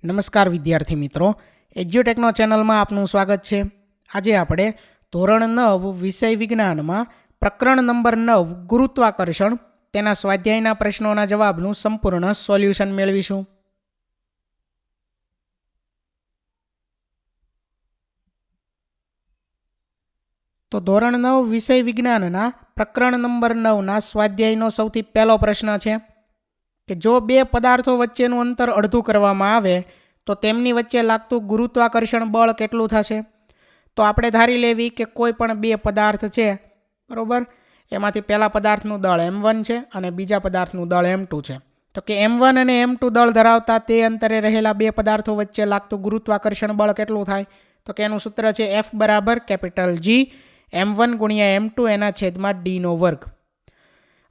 નમસ્કાર વિદ્યાર્થી મિત્રો, એજ્યુટેકનો ચેનલમાં આપનું સ્વાગત છે. આજે આપણે ધોરણ 9 વિષય વિજ્ઞાનમાં પ્રકરણ નંબર 9 ગુરુત્વાકર્ષણ તેના સ્વાધ્યાયના પ્રશ્નોના જવાબનું સંપૂર્ણ સોલ્યુશન મેળવીશું. તો ધોરણ 9 વિષય વિજ્ઞાનના પ્રકરણ નંબર 9ના સ્વાધ્યાયનો સૌથી પહેલો પ્રશ્ન છે કે જો બે પદાર્થો વચ્ચેનું અંતર અડધું કરવામાં આવે તો તેમની વચ્ચે લાગતું ગુરુત્વાકર્ષણ બળ કેટલું થશે. તો આપણે ધારી લેવી કે કોઈ પણ બે પદાર્થ છે, બરાબર, એમાંથી પહેલા પદાર્થનું દળ m1 છે અને બીજા પદાર્થનું દળ m2 છે. તો કે m1 અને m2 દળ ધરાવતા તે અંતરે રહેલા બે પદાર્થો વચ્ચે લાગતું ગુરુત્વાકર્ષણ બળ કેટલું થાય. તો કે એનું સૂત્ર છે F બરાબર કેપિટલ G m1 ગુણ્યા m2 એના છેદમાં d નો વર્ગ.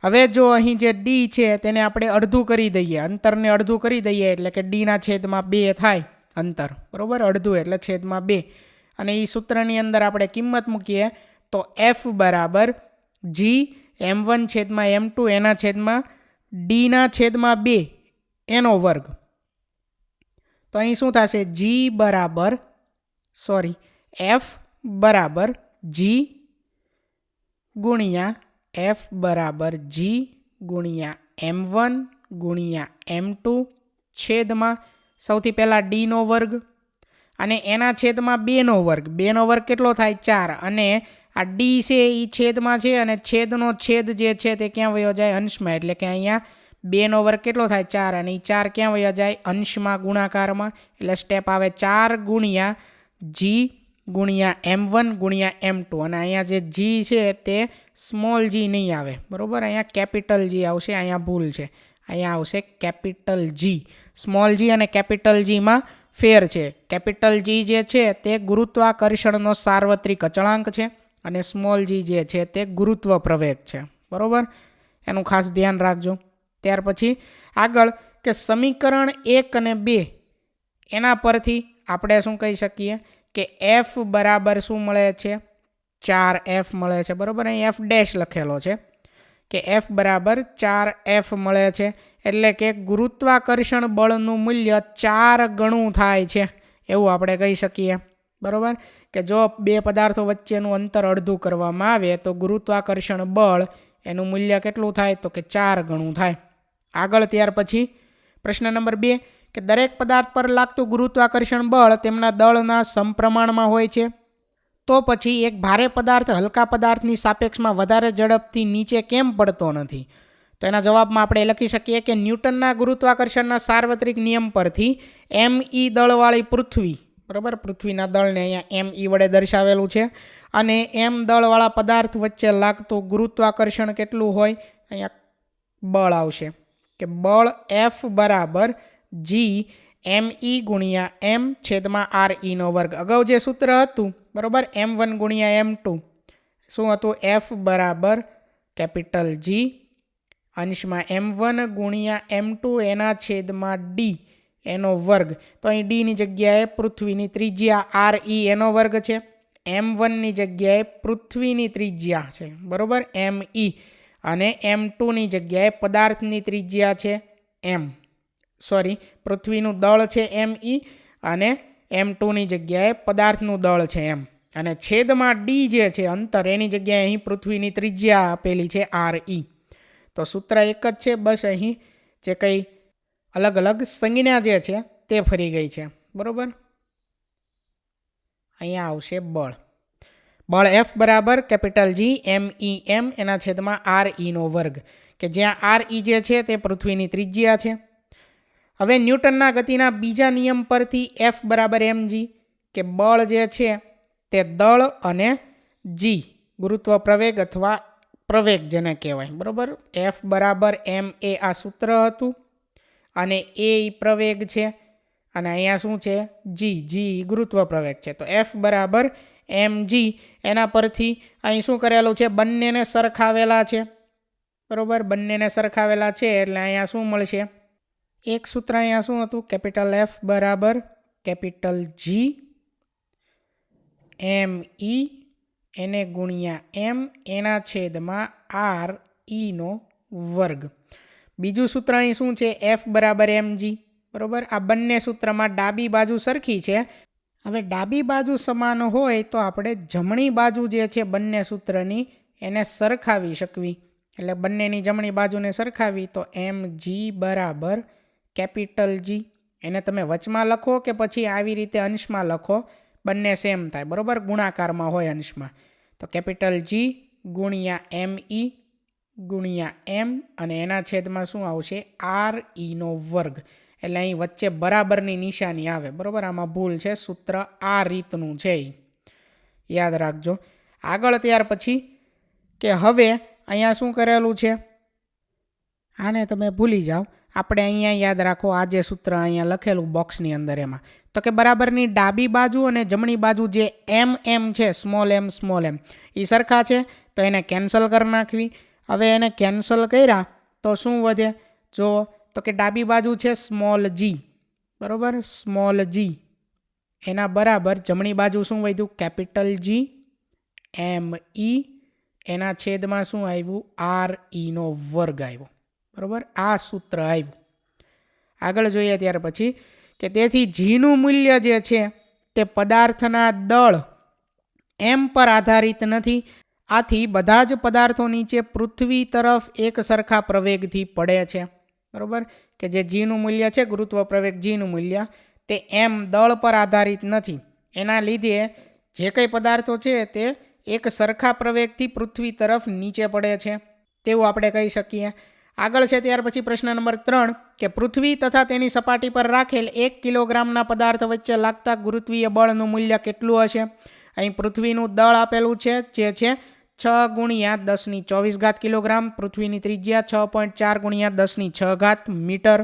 હવે જો અહીં જે d છે તેને આપણે અડધું કરી દઈએ, અંતરને અડધું કરી દઈએ એટલે કે dના છેદમાં 2 થાય અંતર, બરાબર, અડધું એટલે છેદમાં 2. અને એ સૂત્રની અંદર આપણે કિંમત મૂકીએ તો F બરાબર G m1 છેદમાં m2 એના છેદમાં dના છેદમાં 2 એનો વર્ગ. તો અહીં શું થશે, F બરાબર G ગુણ્યા F બરાબર G ગુણ્યા m1 ગુણ્યા m2 છેદમાં સૌથી પહેલાં dનો વર્ગ અને એના છેદમાં 2નો વર્ગ. 2નો વર્ગ કેટલો થાય, 4. અને આ d છે એ છેદમાં છે અને છેદનો છેદ જે છે તે ક્યાં વયો જાય, અંશમાં. એટલે કે અહીંયા 2નો વર્ગ કેટલો થાય, 4. અને એ 4 ક્યાં વયા જાય, અંશમાં, ગુણાકારમાં. એટલે સ્ટેપ આવે 4 ગુણ્યા G ગુણ્યા m1 ગુણ્યા m2. અને અહીંયા જે G છે તે સ્મોલ g નહીં આવે, બરાબર, અહીંયા કેપિટલ G આવશે. અહીંયા ભૂલ છે, અહીંયા આવશે કેપિટલ G. સ્મોલ g અને કેપિટલ Gમાં ફેર છે. કેપિટલ G જે છે તે ગુરુત્વાકર્ષણનો સાર્વત્રિક અચળાંક છે અને સ્મોલ g જે છે તે ગુરુત્વ પ્રવેગ છે, બરાબર, એનું ખાસ ધ્યાન રાખજો. ત્યાર પછી આગળ કે સમીકરણ 1 અને 2 એના પરથી આપણે શું કહી શકીએ કે F બરાબર શું મળે છે, 4F મળે છે, બરાબર. અહીં F ડેશ લખેલો છે કે F બરાબર 4F મળે છે. એટલે કે ગુરુત્વાકર્ષણ બળનું મૂલ્ય 4 ગણું થાય છે એવું આપણે કહી શકીએ, બરાબર. કે જો બે પદાર્થો વચ્ચેનું અંતર અડધું કરવામાં આવે તો ગુરુત્વાકર્ષણ બળ એનું મૂલ્ય કેટલું થાય, તો કે 4 ગણું થાય. આગળ ત્યાર પછી પ્રશ્ન નંબર 2 કે દરેક પદાર્થ પર લાગતું ગુરુત્વાકર્ષણ બળ તેમના દળના સમપ્રમાણમાં હોય છે, તો પછી એક ભારે પદાર્થ હલકા પદાર્થની સાપેક્ષમાં વધારે ઝડપથી નીચે કેમ પડતો નથી. તો એના જવાબમાં આપણે લખી શકીએ કે ન્યૂટનના ગુરુત્વાકર્ષણના સાર્વત્રિક નિયમ પરથી me દળવાળી પૃથ્વી, બરાબર, પૃથ્વીના દળને અહીંયા me વડે દર્શાવેલું છે, અને m દળવાળા પદાર્થ વચ્ચે લાગતું ગુરુત્વાકર્ષણ કેટલું હોય, અહીંયા બળ આવશે કે બળ F બરાબર G me ગુણ્યા m છેદમાં re નો વર્ગ. અગાઉ જે સૂત્ર હતું, બરાબર, m1 ગુણ્યા m2 શું હતું, F બરાબર કેપિટલ G અંશમાં m1 ગુણ્યા m2 એના છેદમાં d એનો વર્ગ. તો અહીં dની જગ્યાએ પૃથ્વીની ત્રિજ્યા re એનો વર્ગ છે, m1ની જગ્યાએ પૃથ્વીની ત્રિજ્યા છે, બરાબર, me, અને m2ની જગ્યાએ પદાર્થની ત્રિજ્યા છે પૃથ્વીનું દળ છે me અને m2ની જગ્યાએ પદાર્થનું દળ છે m. અને છેદમાં d જે છે અંતર, એની જગ્યાએ અહીં પૃથ્વીની ત્રિજ્યા આપેલી છે re. તો સૂત્ર એક જ છે, બસ અહીં જે કંઈ અલગ અલગ સંજ્ઞા જે છે તે ફરી ગઈ છે, બરાબર. અહીંયા આવશે બળ F બરાબર કેપિટલ G MEM એના છેદમાં RE નો વર્ગ, કે જ્યાં RE જે છે તે પૃથ્વીની ત્રિજ્યા છે. હવે ન્યૂટનના ગતિના બીજા નિયમ પરથી F બરાબર mg કે બળ જે છે તે દળ અને g ગુરુત્વ પ્રવેગ અથવા પ્રવેગ જેને કહેવાય, બરાબર. F બરાબર m એ આ સૂત્ર હતું અને એ પ્રવેગ છે, અને અહીંયા શું છે, g ગુરુત્વ પ્રવેગ છે. તો F બરાબર mg એના પરથી અહીં શું કરેલું છે, બંનેને સરખાવેલા છે, બરાબર, બંનેને સરખાવેલા છે એટલે અહીંયા શું મળશે, એક સૂત્ર અહીંયા શું હતું, કેપિટલ F બરાબર કેપિટલ G me એને ગુણ્યા m એના છેદમાં re નો વર્ગ. બીજું સૂત્ર અહીં શું છે, F બરાબર mg, બરાબર. આ બંને સૂત્રમાં ડાબી બાજુ સરખી છે. હવે ડાબી બાજુ સમાન હોય તો આપણે જમણી બાજુ જે છે બંને સૂત્રની એને સરખાવી શકવી. એટલે બંનેની જમણી બાજુને સરખાવી તો mg બરાબર કેપિટલ G. એને તમે વચમાં લખો કે પછી આવી રીતે અંશમાં લખો, બંને સેમ થાય. બરાબર, ગુણાકારમાં હોય અંશમાં. તો કેપિટલ G ગુણ્યા me ગુણ્યા m અને એના છેદમાં શું આવશે re નો વર્ગ. એટલે અહીં વચ્ચે બરાબરની નિશાની આવે. બરાબર, આમાં ભૂલ છે, સૂત્ર આ રીતનું છે, યાદ રાખજો. આગળ ત્યાર પછી કે હવે અહીંયા શું કરેલું છે, આને તમે ભૂલી જાઓ. આપણે અહીંયા યાદ રાખો, આ જે સૂત્ર અહીંયા લખેલું બોક્સની અંદર એમાં તો કે બરાબરની ડાબી બાજુ અને જમણી બાજુ જે m છે, સ્મોલ m એ સરખા છે, તો એને કેન્સલ કરી નાખવી. હવે એને કેન્સલ કર્યા તો શું વધે જો, તો કે ડાબી બાજુ છે સ્મોલ g, બરાબર, સ્મોલ g એના બરાબર જમણી બાજુ શું વધ્યું કેપિટલ G me એના છેદમાં શું આવ્યું re નો વર્ગ આવ્યો. બરાબર, આ સૂત્ર આવ્યું. આગળ જોઈએ ત્યાર પછી કે તેથી જીનું મૂલ્ય જે છે તે પદાર્થના દળ m પર આધારિત નથી. આથી બધા જ પદાર્થો નીચે પૃથ્વી તરફ એક સરખા પ્રવેગથી પડે છે. બરાબર, કે જે જીનું મૂલ્ય છે, ગુરુત્વ પ્રવેગ જીનું મૂલ્ય, તે m દળ પર આધારિત નથી. એના લીધે જે કંઈ પદાર્થો છે તે એક સરખા પ્રવેગથી પૃથ્વી તરફ નીચે પડે છે તેવું આપણે કહી શકીએ. આગળ છે ત્યાર પછી પ્રશ્ન નંબર 3 કે પૃથ્વી તથા તેની સપાટી પર રાખેલ 1 કિલોગ્રામના પદાર્થ વચ્ચે લાગતા ગુરુત્વીય બળનું મૂલ્ય કેટલું હશે. અહીં પૃથ્વીનું દળ આપેલું છે જે છે 6 ગુણ્યા 10⁴ કિલોગ્રામ, પૃથ્વીની ત્રિજ્યા 6.4 ગુણ્યા 10⁶ મીટર.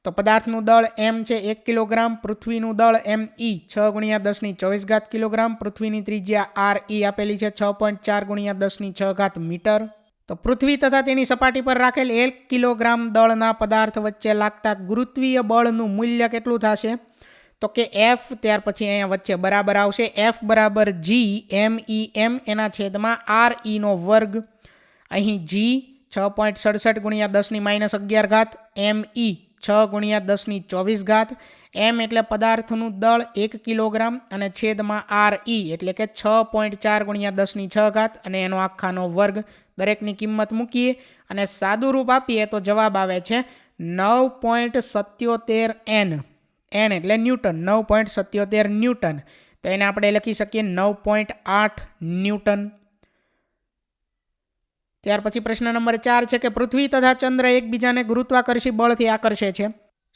તો પદાર્થનું દળ m છે 1 કિલોગ્રામ, પૃથ્વીનું દળ me 6 ગુણ્યા 10⁴ કિલોગ્રામ, પૃથ્વીની ત્રિજ્યા re આપેલી છે 6.4 ગુણ્યા 10⁶ મીટર. તો પૃથ્વી તથા તેની સપાટી પર રાખેલ 1 કિલોગ્રામ દળના પદાર્થ વચ્ચે લાગતા ગુરુત્વીય બળનું મૂલ્ય કેટલું થશે, તો કે F, ત્યાર પછી અહીંયા વચ્ચે બરાબર આવશે, F બરાબર G MEM એના છેદમાં RE નો વર્ગ. અહીં G 6.67 ગુણ્યા 10⁻11, ME 6 ગુણ્યા 10⁴, M એટલે પદાર્થનું દળ 1 કિલોગ્રામ અને છેદમાં RE એટલે કે 6.4 ગુણ્યા 10⁶ અને એનો આખાનો વર્ગ. દરેકની કિંમત મૂકીએ અને સાદું રૂપ આપીએ તો જવાબ આવે છે 9.77 n એટલે ન્યૂટન, 9.77 ન્યૂટન. તો એને આપણે લખી શકીએ 9.8 ન્યૂટન. ત્યાર પછી પ્રશ્ન નંબર 4 છે કે પૃથ્વી તથા ચંદ્ર એકબીજાને ગુરુત્વાકર્ષી બળથી આકર્ષે છે.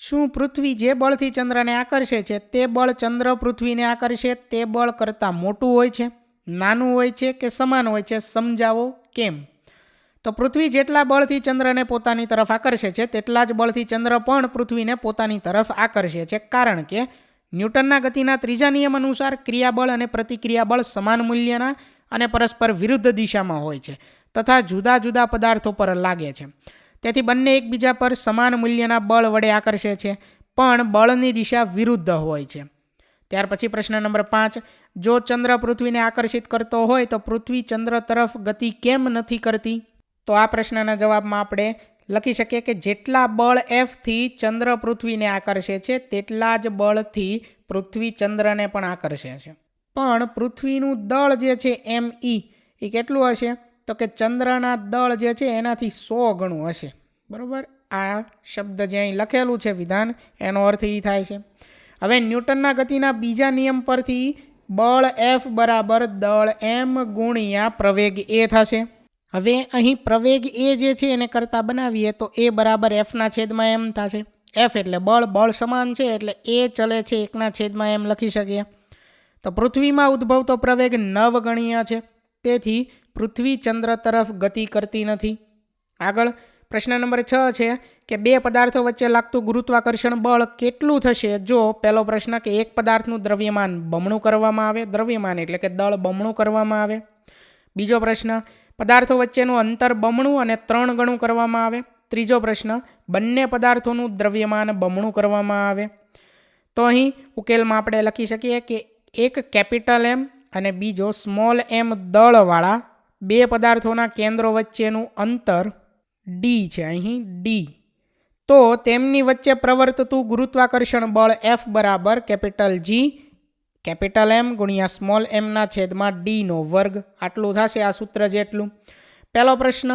શું પૃથ્વી જે બળથી ચંદ્રને આકર્ષે છે તે બળ ચંદ્ર પૃથ્વીને આકર્ષે તે બળ કરતાં મોટું હોય છે, નાનું હોય છે કે સમાન હોય છે? સમજાવો કેમ. તો પૃથ્વી જેટલા બળથી ચંદ્રને પોતાની તરફ આકર્ષે છે તેટલા જ બળથી ચંદ્ર પણ પૃથ્વીને પોતાની તરફ આકર્ષે છે, કારણ કે ન્યૂટનના ગતિના ત્રીજા નિયમ અનુસાર ક્રિયાબળ અને પ્રતિક્રિયાબળ સમાન મૂલ્યના અને પરસ્પર વિરુદ્ધ દિશામાં હોય છે તથા જુદા જુદા પદાર્થો પર લાગે છે. તેથી બંને એકબીજા પર સમાન મૂલ્યના બળ વડે આકર્ષે છે, પણ બળની દિશા વિરુદ્ધ હોય છે. ત્યાર પછી પ્રશ્ન નંબર 5, જો ચંદ્ર પૃથ્વીને આકર્ષિત કરતો હોય તો પૃથ્વી ચંદ્ર તરફ ગતિ કેમ નથી કરતી? તો આ પ્રશ્નના જવાબમાં આપણે લખી શકીએ કે જેટલા બળ Fથી ચંદ્ર પૃથ્વીને આકર્ષે છે તેટલા જ બળથી પૃથ્વી ચંદ્રને પણ આકર્ષે છે. પણ પૃથ્વીનું દળ જે છે me એ કેટલું હશે, તો કે ચંદ્રના દળ જે છે એનાથી 100 ગણું હશે. બરાબર, આ શબ્દ જે અહીં લખેલું છે વિધાન, એનો અર્થ એ થાય છે. હવે ન્યૂટનના ગતિના બીજા નિયમ પરથી બળ F બરાબર દળ m ગુણ્યા પ્રવેગ a થશે. હવે અહીં પ્રવેગ a જે છે એને કરતા બનાવીએ તો a બરાબર Fના છેદમાં m થશે. F એટલે બળ સમાન છે એટલે a ચલે છે 1ના છેદમાં m લખી શકીએ. તો પૃથ્વીમાં ઉદ્ભવતો પ્રવેગ નવગણીય છે, તેથી પૃથ્વી ચંદ્ર તરફ ગતિ કરતી નથી. આગળ પ્રશ્ન નંબર 6 છે કે બે પદાર્થો વચ્ચે લાગતું ગુરુત્વાકર્ષણ બળ કેટલું થશે જો પહેલો પ્રશ્ન કે એક પદાર્થનું દ્રવ્યમાન બમણું કરવામાં આવે, દ્રવ્યમાન એટલે કે દળ બમણું કરવામાં આવે. બીજો પ્રશ્ન પદાર્થો વચ્ચેનું અંતર બમણું અને 3 ગણું કરવામાં આવે. ત્રીજો પ્રશ્ન બંને પદાર્થોનું દ્રવ્યમાન બમણું કરવામાં આવે. તો અહીં ઉકેલમાં આપણે લખી શકીએ કે એક કેપિટલ M અને બીજો સ્મોલ m દળવાળા બે પદાર્થોના કેન્દ્રો વચ્ચેનું અંતર D છે, અહીં D. તો તેમની વચ્ચે પ્રવર્તતું ગુરુત્વાકર્ષણ બળ F બરાબર કેપિટલ G કેપિટલ M ગુણ્યા સ્મોલ એમના છેદમાં ડીનો વર્ગ. આટલું થશે આ સૂત્ર જેટલું. પહેલો પ્રશ્ન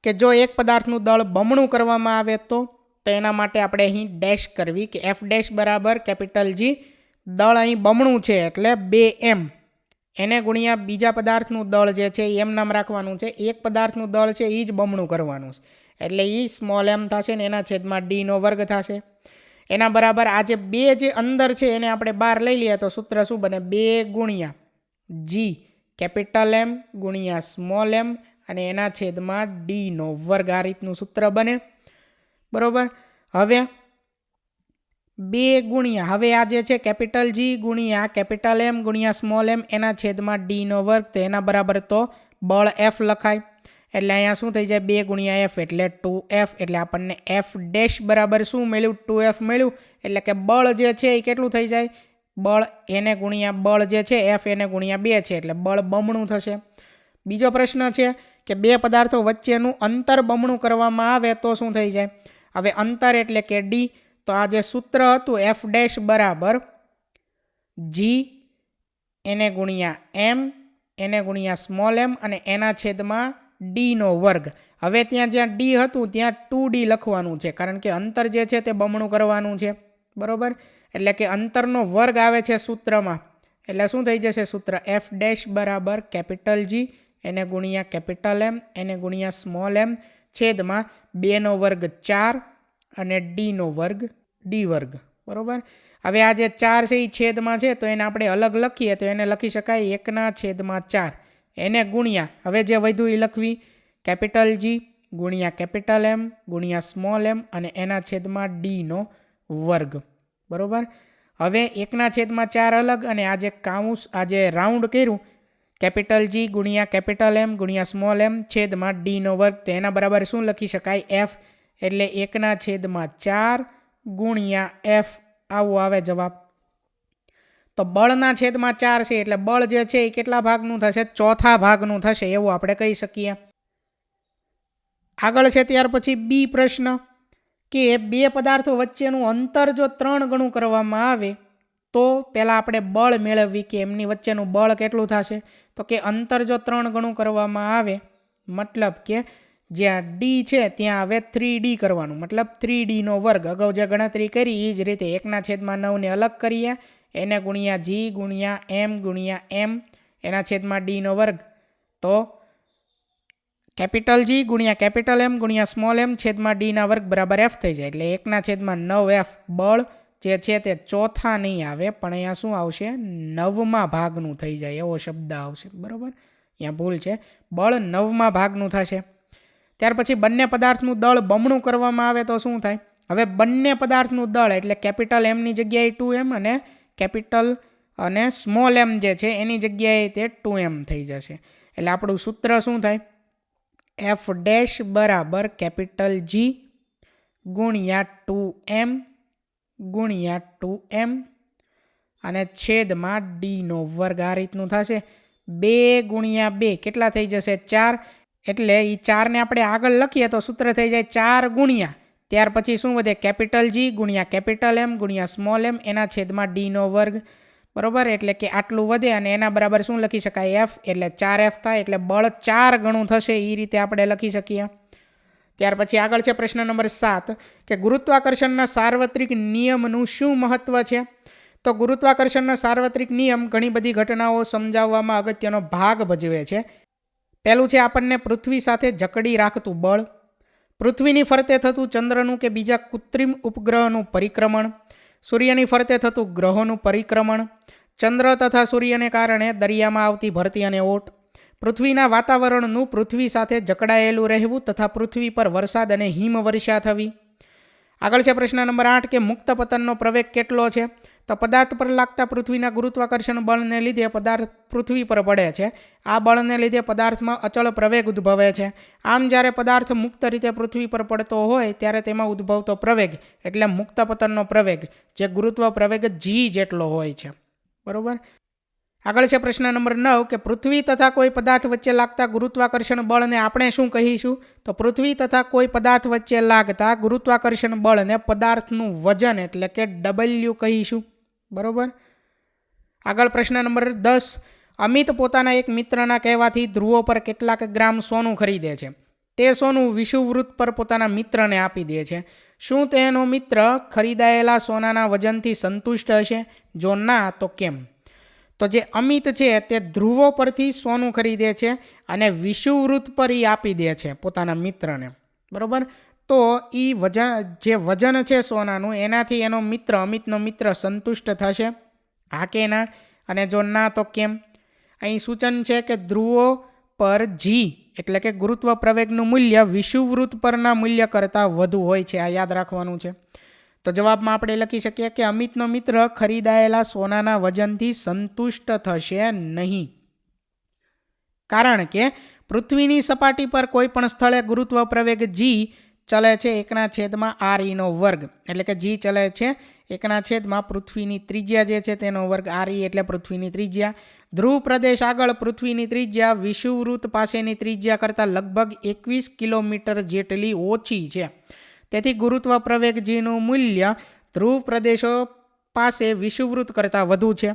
કે જો એક પદાર્થનું દળ બમણું કરવામાં આવે તો એના માટે આપણે અહીં ડેશ કરવી કે F ડેશ બરાબર કેપિટલ G, દળ અહીં બમણું છે એટલે 2m, એને ગુણ્યા બીજા પદાર્થનું દળ જે છે એમ નામ રાખવાનું છે. એક પદાર્થનું દળ છે એ જ બમણું કરવાનું છે એટલે એ સ્મોલ એમ થશે ને એના છેદમાં ડીનો વર્ગ થશે. એના બરાબર આ જે 2 જે અંદર છે એને આપણે બહાર લઈ લઈએ તો સૂત્ર શું બને? 2 ગુણ્યા G કેપિટલ M ગુણ્યા સ્મોલ એમ અને એના છેદમાં ડીનો વર્ગ. આ રીતનું સૂત્ર બને. બરાબર. હવે 2 ગુણ્યા હવે આ જે છે કેપિટલ G ગુણ્યા કેપિટલ M ગુણ્યા સ્મોલ એમ એના છેદમાં ડીનો વર્ગ, તો એના બરાબર તો બળ F લખાય. એટલે અહીંયા શું થઈ જાય? 2 ગુણ્યા F એટલે 2F. એટલે આપણને F ડેશ બરાબર શું મળ્યું? 2F મળ્યું. એટલે કે બળ જે છે એ કેટલું થઈ જાય? બળ એને ગુણ્યા બળ જે છે F એને ગુણ્યા 2 છે એટલે બળ બમણું થશે. બીજો પ્રશ્ન છે કે 2 પદાર્થો વચ્ચેનું અંતર બમણું કરવામાં આવે તો શું થઈ જાય? હવે અંતર એટલે કે D, તો આ જે સૂત્ર હતું F ડેશ બરાબર G એને ગુણ્યા M એને ગુણ્યા સ્મોલ એમ અને એના છેદમાં ડીનો વર્ગ. હવે ત્યાં જ્યાં ડી હતું ત્યાં 2D લખવાનું છે કારણ કે અંતર જે છે તે બમણું કરવાનું છે. બરાબર. એટલે કે અંતરનો વર્ગ આવે છે સૂત્રમાં. એટલે શું થઈ જશે સૂત્ર? F ડેશ બરાબર કેપિટલ G એને ગુણ્યા કેપિટલ M એને ગુણ્યા સ્મોલ એમ છેદમાં 2નો વર્ગ 4 અને ડીનો વર્ગ ડી વર્ગ. બરાબર. હવે આ જે 4 છે એ છેદમાં છે તો એને આપણે અલગ લખીએ તો એને લખી શકાય 1/4 એને ગુણ્યા હવે જે વધ્યું એ લખવી કેપિટલ G ગુણ્યા કેપિટલ M ગુણ્યા સ્મોલ એમ અને એના છેદમાં ડીનો વર્ગ. બરાબર. હવે 1/4 અલગ અને આ જે કાઉન્સ આ જે રાઉન્ડ કર્યું કેપિટલ G ગુણ્યા કેપિટલ M ગુણ્યા સ્મોલ એમ છેદમાં ડીનો વર્ગ, તો એના બરાબર શું લખી શકાય? F એટલે 1/4 ગુણ્યા F. આવું આવે જવાબ. તો બળના છેદમાં 4 છે એટલે બળ જે છે એ કેટલા ભાગનું થશે? ચોથા ભાગનું થશે એવું આપણે કહી શકીએ. આગળ છે ત્યાર પછી બી પ્રશ્ન કે 2 પદાર્થો વચ્ચેનું અંતર જો 3 ગણું કરવામાં આવે તો પહેલાં આપણે બળ મેળવવી કે એમની વચ્ચેનું બળ કેટલું થશે. તો કે અંતર જો 3 ગણું કરવામાં આવે મતલબ કે જ્યાં ડી છે ત્યાં હવે 3D કરવાનું, મતલબ 3Dનો વર્ગ. અગાઉ જે ગણતરી કરી એ જ રીતે 1/9 ને અલગ કરીએ એને ગુણ્યા G ગુણ્યા M ગુણ્યા M એના છેદમાં ડીનો વર્ગ, તો કેપિટલ G ગુણ્યા કેપિટલ M ગુણ્યા સ્મોલ એમ છેદમાં ડીના વર્ગ બરાબર F થઈ જાય. એટલે 1/9F. બળ જે છે તે ચોથા નહીં આવે પણ અહીંયા શું આવશે? 9મા ભાગનું થઈ જાય એવો શબ્દ આવશે. બરાબર. અહીંયા ભૂલ છે. બળ 9મા ભાગનું થશે. ત્યાર પછી બંને પદાર્થનું દળ બમણું કરવામાં આવે તો શું થાય? હવે બંને પદાર્થનું દળ એટલે કેપિટલ Mની જગ્યાએ 2M અને કેપિટલ અને સ્મોલ એમ જે છે એની જગ્યાએ તે 2M થઈ જશે. એટલે આપણું સૂત્ર શું થાય? F ડેશ બરાબર કેપિટલ G ગુણ્યા 2M ગુણ્યા 2M અને છેદમાં ડીનો વર્ગ. આ રીતનું થશે. 2 ગુણ્યા 2 કેટલા થઈ જશે? 4. એટલે એ 4ને આપણે આગળ લખીએ તો સૂત્ર થઈ જાય 4 ગુણ્યા ત્યાર પછી શું વધે? કેપિટલ G ગુણ્યા કેપિટલ M ગુણ્યા સ્મોલ એમ એના છેદમાં ડીનો વર્ગ. બરાબર. એટલે કે આટલું વધે અને એના બરાબર શું લખી શકાય? F એટલે 4F થાય. એટલે બળ 4 ગણું થશે એ રીતે આપણે લખી શકીએ. ત્યાર પછી આગળ છે પ્રશ્ન નંબર 7 કે ગુરુત્વાકર્ષણના સાર્વત્રિક નિયમનું શું મહત્વ છે? તો ગુરુત્વાકર્ષણનો સાર્વત્રિક નિયમ ઘણી બધી ઘટનાઓ સમજાવવામાં અગત્યનો ભાગ ભજવે છે. પહેલું છે આપણને પૃથ્વી સાથે જકડી રાખતું બળ, પૃથ્વીની ફરતે થતું ચંદ્રનું કે બીજા કૃત્રિમ ઉપગ્રહનું પરિક્રમણ, સૂર્યની ફરતે થતું ગ્રહોનું પરિક્રમણ, ચંદ્ર તથા સૂર્યને કારણે દરિયામાં આવતી ભરતી અને ઓટ, પૃથ્વીના વાતાવરણનું પૃથ્વી સાથે જકડાયેલું રહેવું તથા પૃથ્વી પર વરસાદ અને હિમવર્ષા થવી. આગળ છે પ્રશ્ન નંબર 8 કે મુક્ત પતનનો પ્રવેગ કેટલો છે? તો પદાર્થ પર લાગતા પૃથ્વીના ગુરુત્વાકર્ષણ બળને લીધે પદાર્થ પૃથ્વી પર પડે છે. આ બળને લીધે પદાર્થમાં અચળ પ્રવેગ ઉદ્ભવે છે. આમ જ્યારે પદાર્થ મુક્ત રીતે પૃથ્વી પર પડતો હોય ત્યારે તેમાં ઉદ્ભવતો પ્રવેગ એટલે મુક્ત પતનનો પ્રવેગ જે ગુરુત્વ પ્રવેગ G જેટલો હોય છે. બરાબર. આગળ છે પ્રશ્ન નંબર 9 કે પૃથ્વી તથા કોઈ પદાર્થ વચ્ચે લાગતા ગુરુત્વાકર્ષણ બળને આપણે શું કહીશું? તો પૃથ્વી તથા કોઈ પદાર્થ વચ્ચે લાગતા ગુરુત્વાકર્ષણ બળને પદાર્થનું વજન એટલે કે W કહીશું. બરોબર. આગળ પ્રશ્ન નંબર 10 અમિત પોતાના એક મિત્રના કહેવાથી ધ્રુવો પર કેટલાક ગ્રામ સોનું ખરીદે છે. તે સોનું વિષુવવૃત્ત પર પોતાના મિત્રને આપી દે છે. શું તેનો મિત્ર ખરીદાયેલા સોનાના વજનથી સંતુષ્ટ હશે? જો ના તો કેમ? તો જે અમિત છે તે ધ્રુવો પરથી સોનું ખરીદે છે અને વિષુવવૃત્ત પર એ આપી દે છે પોતાના મિત્રને. બરાબર. તો એ વજન છે સોનાનું એનાથી એનો મિત્ર અમિતનો મિત્ર સંતુષ્ટ થશે? હા કે ના? અને જો ના તો કેમ? અહીં સૂચન છે કે ધ્રુવો પર જી એટલે કે ગુરુત્વ પ્રવેગનું મૂલ્ય વિષુવવૃત્ત પરના મૂલ્ય કરતાં વધુ હોય છે. આ યાદ રાખવાનું છે. તો જવાબમાં આપણે લખી શકીએ કે અમિતનો મિત્ર ખરીદાયેલા સોનાના વજનથી સંતુષ્ટ થશે નહીં. કારણ કે પૃથ્વીની સપાટી પર કોઈ પણ સ્થળે ગુરુત્વ પ્રવેગ જી ચલે છે 1/RE². એટલે કે જી ચલે છે 1/ પૃથ્વીની ત્રિજ્યા જે છે તેનો વર્ગ. RE એટલે પૃથ્વીની ત્રિજ્યા. ધ્રુવ પ્રદેશ આગળ પૃથ્વીની ત્રિજ્યા વિષુવવૃત્ત પાસેની ત્રિજ્યા કરતાં લગભગ 21 કિલોમીટર જેટલી ઓછી છે. તેથી ગુરુત્વ પ્રવેગ જીનું મૂલ્ય ધ્રુવ પ્રદેશો પાસે વિષુવવૃત્ત કરતાં વધુ છે.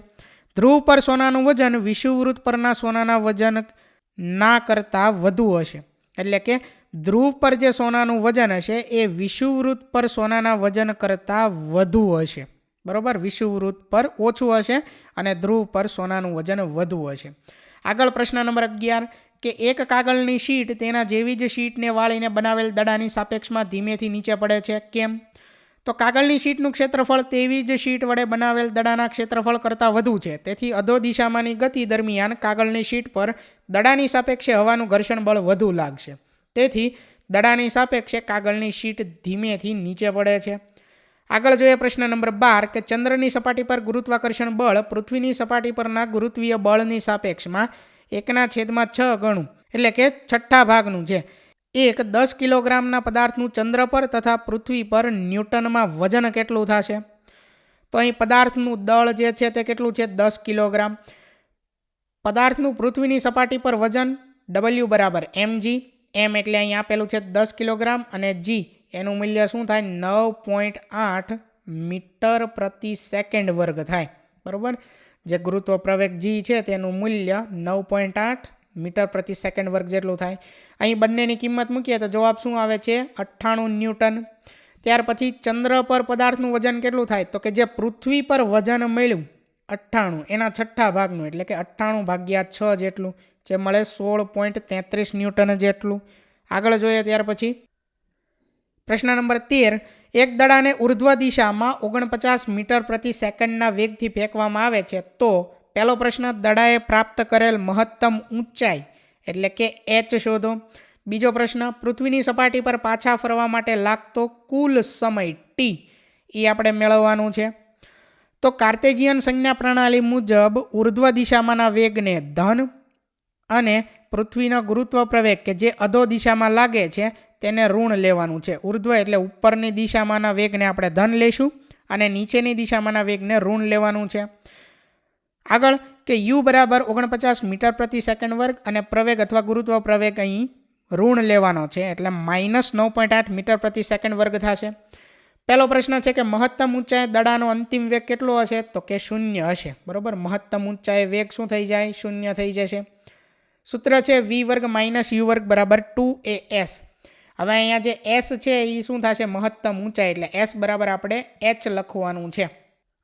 ધ્રુવ પર સોનાનું વજન વિષુવવૃત્ત પરના સોનાના વજન ના કરતાં વધુ હશે. એટલે કે ધ્રુવ પર જે સોનાનું વજન હશે એ વિષુવવૃત્ત પર સોનાના વજન કરતાં વધુ હશે. બરાબર. વિષુવવૃત્ત પર ઓછું હશે અને ધ્રુવ પર સોનાનું વજન વધુ હશે. આગળ પ્રશ્ન નંબર 11 કે એક કાગળની શીટ તેના જેવી જ શીટને વાળીને બનાવેલ દડાની સાપેક્ષમાં ધીમેથી નીચે પડે છે. કેમ? તો કાગળની શીટનું ક્ષેત્રફળ તેવી જ શીટ વડે બનાવેલ દડાના ક્ષેત્રફળ કરતાં વધુ છે. તેથી અધો દિશામાંની ગતિ દરમિયાન કાગળની શીટ પર દડાની સાપેક્ષે હવાનું ઘર્ષણ બળ વધુ લાગશે. તેથી દડાની સાપેક્ષે કાગળની શીટ ધીમેથી નીચે પડે છે. આગળ જોઈએ પ્રશ્ન નંબર 12 કે ચંદ્રની સપાટી પર ગુરુત્વાકર્ષણ બળ પૃથ્વીની સપાટી પરના ગુરુત્વીય બળની સાપેક્ષમાં 1/6 ગણું એટલે કે છઠ્ઠા ભાગનું છે. એક 10 કિલોગ્રામના પદાર્થનું ચંદ્ર પર તથા પૃથ્વી પર ન્યૂટનમાં વજન કેટલું થશે? તો અહીં પદાર્થનું દળ જે છે તે કેટલું છે? 10 કિલોગ્રામ. પદાર્થનું પૃથ્વીની સપાટી પર વજન W = mg. m એટલે અહીં આપેલું છે 10 કિલોગ્રામ અને g એનું મૂલ્ય શું થાય? 9.8 મીટર પ્રતિ સેકન્ડ વર્ગ થાય. બરાબર. જે ગુરુત્વ પ્રવેગ જી છે તેનું મૂલ્ય 9.8 મીટર પ્રતિ સેકન્ડ વર્ગ જેટલું થાય. અહીં બંનેની કિંમત મૂકીએ તો જવાબ શું આવે છે? 98 ન્યૂટન. ત્યાર પછી ચંદ્ર પર પદાર્થનું વજન કેટલું થાય? તો કે જે પૃથ્વી પર વજન મળ્યું 98 એના છઠ્ઠા ભાગનું એટલે કે 98/6 જેટલું જે મળે 16.33 ન્યૂટન જેટલું. આગળ જોઈએ ત્યાર પછી પ્રશ્ન નંબર 13 એક દડાને ઉર્ધ્વ દિશામાં 49 મીટર પ્રતિ સેકન્ડના વેગથી ફેંકવામાં આવે છે તો પહેલો પ્રશ્ન દડાએ પ્રાપ્ત કરેલ મહત્તમ ઊંચાઈ એટલે કે h શોધો. બીજો પ્રશ્ન પૃથ્વીની સપાટી પર પાછા ફરવા માટે લાગતો કુલ સમય t એ આપણે મેળવવાનું છે. તો કાર્ટેશિયન સંજ્ઞા પ્રણાલી મુજબ ઉર્ધ્વ દિશામાંના વેગને ધન અને પૃથ્વીનો ગુરુત્વ પ્રવેગ કે જે અધો દિશામાં લાગે છે તેને ઋણ લેવાનું છે. ઉર્ધ્વ એટલે ઉપરની દિશામાંના વેગને આપણે ધન લઈશું અને નીચેની દિશામાંના વેગને ઋણ લેવાનું છે. આગળ કે u = 49 મીટર પ્રતિ સેકન્ડ વર્ગ અને પ્રવેગ અથવા ગુરુત્વ પ્રવેગ અહીં ઋણ લેવાનો છે એટલે -9.8 મીટર પ્રતિ સેકન્ડ વર્ગ થશે. પહેલો પ્રશ્ન છે કે મહત્તમ ઊંચાઈ દડાનો અંતિમ વેગ કેટલો હશે? તો કે 0 હશે. બરાબર. મહત્તમ ઊંચાઈ વેગ શું થઈ જાય? 0 થઈ જશે. સૂત્ર છે v² - u² = 2as. હવે અહીંયા જે s છે એ શું થશે? મહત્તમ ઊંચાઈ એટલે s બરાબર આપણે h લખવાનું છે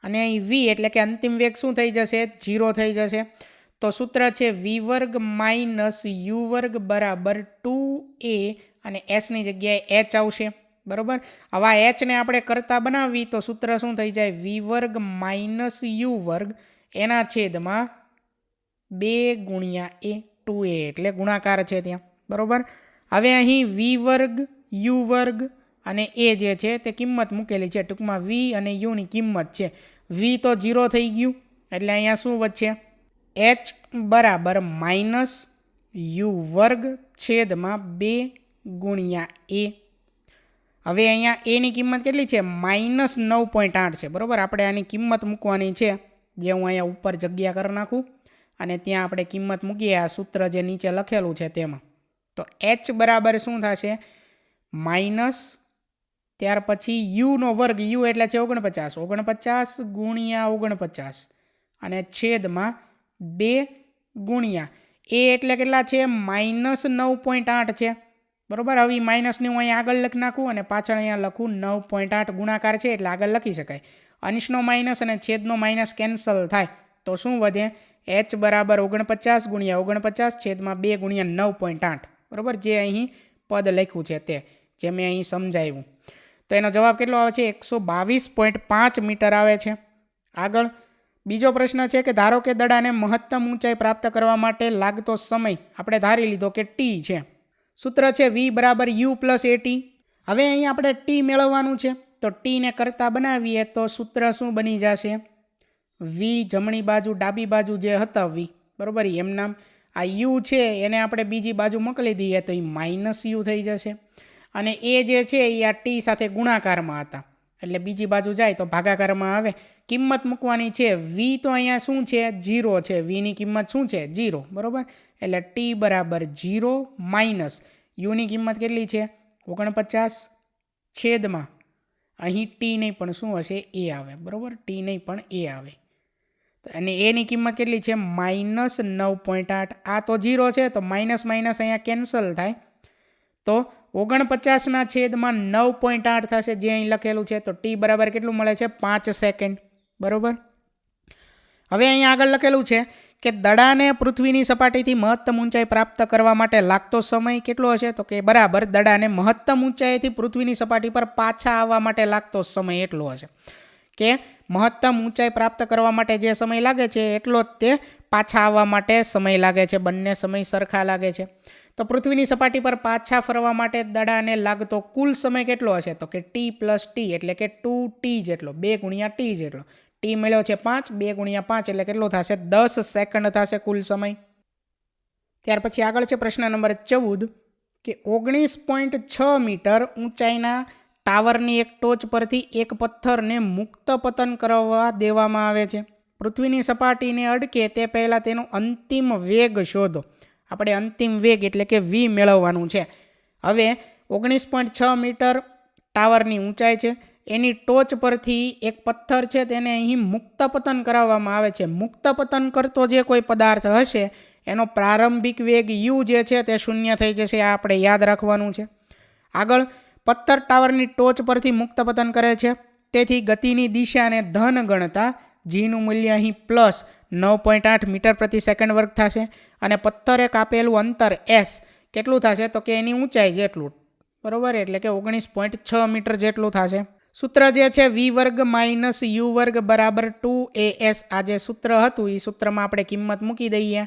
અને અહીં v એટલે કે અંતિમ વેગ શું થઈ જશે? 0 થઈ જશે. તો સૂત્ર છે v² - u² = 2a અને s ની જગ્યાએ h આવશે. બરાબર. હવે આ h ને આપણે કરતા બનાવી તો સૂત્ર શું થઈ જાય? v² - u² એના છેદમાં 2 × a 2a એટલે ગુણાકાર છે ત્યાં. બરાબર. હવે અહીં v² u² અને a જે છે તે કિંમત મૂકેલી છે. ટૂંકમાં v અને u ની કિંમત છે. v તો 0 થઈ ગયું એટલે અહીંયા શું વધશે? h બરાબર -u² છેદમાં 2 × a. હવે અહીંયા a ની કિંમત કેટલી છે? -9.8 છે. બરાબર. આપણે આની કિંમત મૂકવાની છે જે હું અહીંયા ઉપર જગ્યા કરી નાખું અને ત્યાં આપણે કિંમત મૂકીએ આ સૂત્ર જે નીચે લખેલું છે તેમાં. તો h બરાબર શું થશે? માઇનસ ત્યાર પછી યુનો વર્ગ, યુ એટલે છે 49, 49 ગુણ્યા 49 અને છેદમાં 2 ગુણ્યા એ એટલે કેટલા છે? -9.8 છે. બરાબર. હવે માઇનસને હું અહીંયા આગળ લખી નાખું અને પાછળ અહીંયા લખું 9.8 ગુણાકાર છે એટલે આગળ લખી શકાય. અંશનો માઇનસ અને છેદનો માઇનસ કેન્સલ થાય તો શું વધે? h બરાબર 49 ગુણ્યા 49 છેદમાં 2 ગુણ્યા 9.8. બરાબર. જે અહીં પદ લખ્યું છે તે જે મેં અહીં સમજાવ્યું. તો એનો જવાબ કેટલો આવે છે? 122.5 મીટર આવે છે. આગળ બીજો પ્રશ્ન છે કે ધારો કે દડાને મહત્તમ ઊંચાઈ પ્રાપ્ત કરવા માટે લાગતો સમય આપણે ધારી લીધો કે t છે. સૂત્ર છે v બરાબર u પ્લસ at. હવે અહીં આપણે t મેળવવાનું છે તો t ને કરતા બનાવીએ તો સૂત્ર શું બની જશે? v જમણી બાજુ ડાબી બાજુ જે હતા v, બરાબર, એમ નામ આ u છે એને આપણે બીજી બાજુ મોકલી દઈએ તો એ -u થઈ જશે. અને એ જે છે એ આ t સાથે ગુણાકારમાં હતા એટલે બીજી બાજુ જાય તો ભાગાકારમાં આવે. કિંમત મૂકવાની છે. v તો અહીંયા શું છે? 0 છે. vની કિંમત શું છે? 0. બરાબર. એટલે t બરાબર 0 માઇનસ યુની કિંમત કેટલી છે? 49 છેદમાં અહીં t નહીં પણ શું હશે? a આવે. બરાબર. t નહીં પણ a આવે. અને એની કિંમત કેટલી છે? -9.8. આ તો 0 છે તો માઇનસ માઇનસ અહીંયા કેન્સલ થાય તો 49 છેદમાં 9.8 થશે જે અહીં લખેલું છે. તો t બરાબર કેટલું મળે છે? 5 સેકન્ડ. બરાબર. હવે અહીં આગળ લખેલું છે કે દડાને પૃથ્વીની સપાટીથી મહત્તમ ઊંચાઈ પ્રાપ્ત કરવા માટે લાગતો સમય કેટલો હશે? તો કે બરાબર દડાને મહત્તમ ઊંચાઈથી પૃથ્વીની સપાટી પર પાછા આવવા માટે લાગતો સમય એટલો હશે. કે મહત્તમ ઊંચાઈ પ્રાપ્ત કરવા માટે જે સમય લાગે છે એટલો જ તે પાછા આવવા માટે સમય લાગે છે. બંને સમય સરખા લાગે છે. તો પૃથ્વીની સપાટી પર પાછા ફરવા માટે દડાને લાગતો કુલ સમય કેટલો હશે? તો કે t પ્લસ t એટલે કે 2t જેટલો, 2 ગુણ્યા t જેટલો. t મળ્યો છે 5, 2 ગુણ્યા 5 એટલે કેટલો થશે? 10 સેકન્ડ થશે કુલ સમય. ત્યાર પછી આગળ છે પ્રશ્ન નંબર 14 કે 19.6 મીટર ઊંચાઈના ટાવરની એક ટોચ પરથી એક પથ્થરને મુક્ત પતન કરવા દેવામાં આવે છે. પૃથ્વીની સપાટીને અડકે તે પહેલાં તેનો અંતિમ વેગ શોધો. આપણે અંતિમ વેગ એટલે કે v મેળવવાનું છે. હવે 19.6 મીટર ટાવરની ઊંચાઈ છે. એની ટોચ પરથી એક પથ્થર છે તેને અહીં મુક્ત પતન કરાવવામાં આવે છે. મુક્ત પતન કરતો જે કોઈ પદાર્થ હશે એનો પ્રારંભિક વેગ u જે છે તે 0 થઈ જશે. આ આપણે યાદ રાખવાનું છે. આગળ પથ્થર ટાવરની ટોચ પરથી મુક્ત પતન કરે છે તેથી ગતિની દિશાને ધન ગણતા જીનું મૂલ્ય અહીં પ્લસ 9.8 મીટર પ્રતિ સેકન્ડ વર્ગ થશે. અને પથ્થરે કાપેલું અંતર s કેટલું થશે? તો કે એની ઊંચાઈ જેટલું. બરાબર. એટલે કે 19.6 મીટર જેટલું થશે. સૂત્ર જે છે v વર્ગ માઇનસ u વર્ગ બરાબર 2as. આ જે સૂત્ર હતું એ સૂત્રમાં આપણે કિંમત મૂકી દઈએ.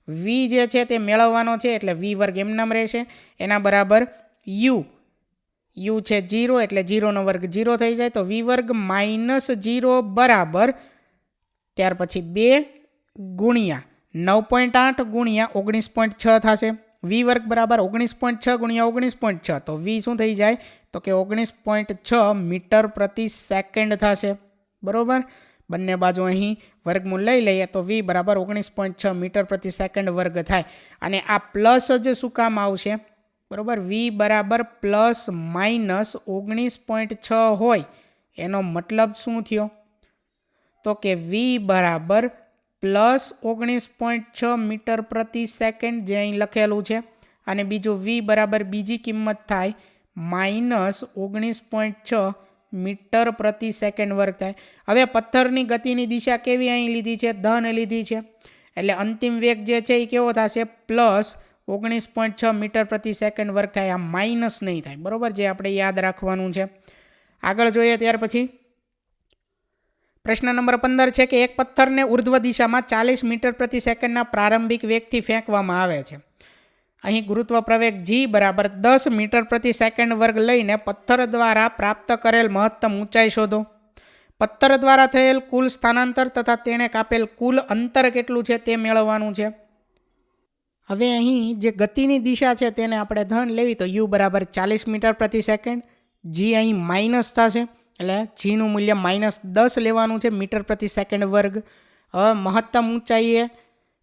v જે છે તે મેળવવાનો છે એટલે v વર્ગ એમ નામ રહેશે. એના બરાબર u છે 0 એટલે 0નો વર્ગ 0 થઈ જાય તો v વર્ગ માઇનસ 0 બરાબર ત્યાર પછી 2 ગુણ્યા 9.8 ગુણ્યા 19.6 થશે. v વર્ગ બરાબર 19.6 ગુણ્યા 19.6 તો v શું થઈ જાય? તો કે 19.6 મીટર પ્રતિ સેકન્ડ થશે. બરાબર. બંને બાજુ અહીં વર્ગમૂળ લઈ લઈએ તો v બરાબર 19.6 મીટર પ્રતિ સેકન્ડ વર્ગ થાય. અને આ પ્લસ જ શું કામ આવશે? બરાબર. v બરાબર પ્લસ માઇનસ 19.6 હોય એનો મતલબ શું થયો? તો કે v બરાબર પ્લસ 19.6 મીટર પ્રતિ સેકન્ડ જે અહીં લખેલું છે. અને બીજું v બરાબર બીજી કિંમત થાય માઇનસ 19.6 મીટર પ્રતિ સેકન્ડ વર્ગ થાય. હવે પથ્થરની ગતિની દિશા કેવી અહીં લીધી છે? ધન લીધી છે. એટલે અંતિમ વેગ જે છે એ કેવો થશે? પ્લસ 19.6 મીટર પ્રતિ સેકન્ડ વર્ગ થાય. આ માઇનસ નહીં થાય. બરાબર. જે આપણે યાદ રાખવાનું છે. આગળ જોઈએ ત્યાર પછી પ્રશ્ન નંબર 15 છે કે એક પથ્થરને ઉર્ધ્વ દિશામાં 40 મીટર પ્રતિ સેકન્ડના પ્રારંભિક વેગથી ફેંકવામાં આવે છે. અહીં ગુરુત્વ પ્રવેગ g બરાબર 10 મીટર પ્રતિ સેકન્ડ વર્ગ લઈને પથ્થર દ્વારા પ્રાપ્ત કરેલ મહત્તમ ઊંચાઈ શોધો. પથ્થર દ્વારા થયેલ કુલ સ્થાનાંતર તથા તેણે કાપેલ કુલ અંતર કેટલું છે તે મેળવવાનું છે. હવે અહીં જે ગતિની દિશા છે તેને આપણે ધન લેવી તો u બરાબર 40 મીટર પ્રતિ સેકન્ડ, g અહીં માઇનસ થશે એટલે જીનું મૂલ્ય -10 લેવાનું છે મીટર પ્રતિ સેકન્ડ વર્ગ. હવે મહત્તમ ઊંચાઈએ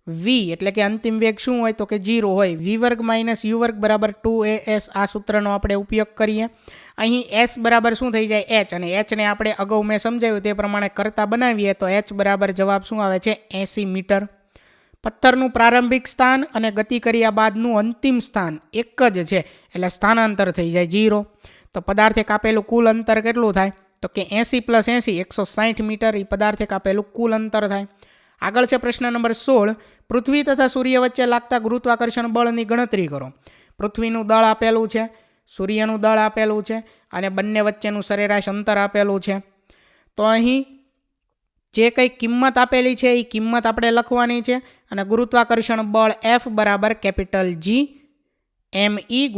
વી એટલે કે અંતિમ વેગ શું હોય તો કે 0 હોય. વી વર્ગ માઇનસ યુ વર્ગ બરાબર 2as આ સૂત્રનો આપણે ઉપયોગ કરીએ. અહીં એસ બરાબર શું થઈ જાય એચ, અને એચને આપણે અગાઉ મેં સમજાવ્યું તે પ્રમાણે કરતા બનાવીએ તો એચ બરાબર જવાબ શું આવે છે 80 મીટર. પથ્થરનું પ્રારંભિક સ્થાન અને ગતિ કર્યા બાદનું અંતિમ સ્થાન એક જ છે એટલે સ્થાનાંતર થઈ જાય 0. તો પદાર્થે કાપેલું કુલ અંતર કેટલું થાય તો કે 80 + 80 160 મીટર એ પદાર્થે કાપેલું કુલ અંતર થાય. આગળ છે પ્રશ્ન નંબર 16. પૃથ્વી તથા સૂર્ય વચ્ચે લાગતા ગુરુત્વાકર્ષણ બળની ગણતરી કરો. પૃથ્વીનું દળ આપેલું છે, સૂર્યનું દળ આપેલું છે અને બંને વચ્ચેનું સરેરાશ અંતર આપેલું છે. તો અહીં જે કંઈ કિંમત આપેલી છે એ કિંમત આપણે લખવાની છે અને ગુરુત્વાકર્ષણ બળ F બરાબર કેપિટલ G ME ×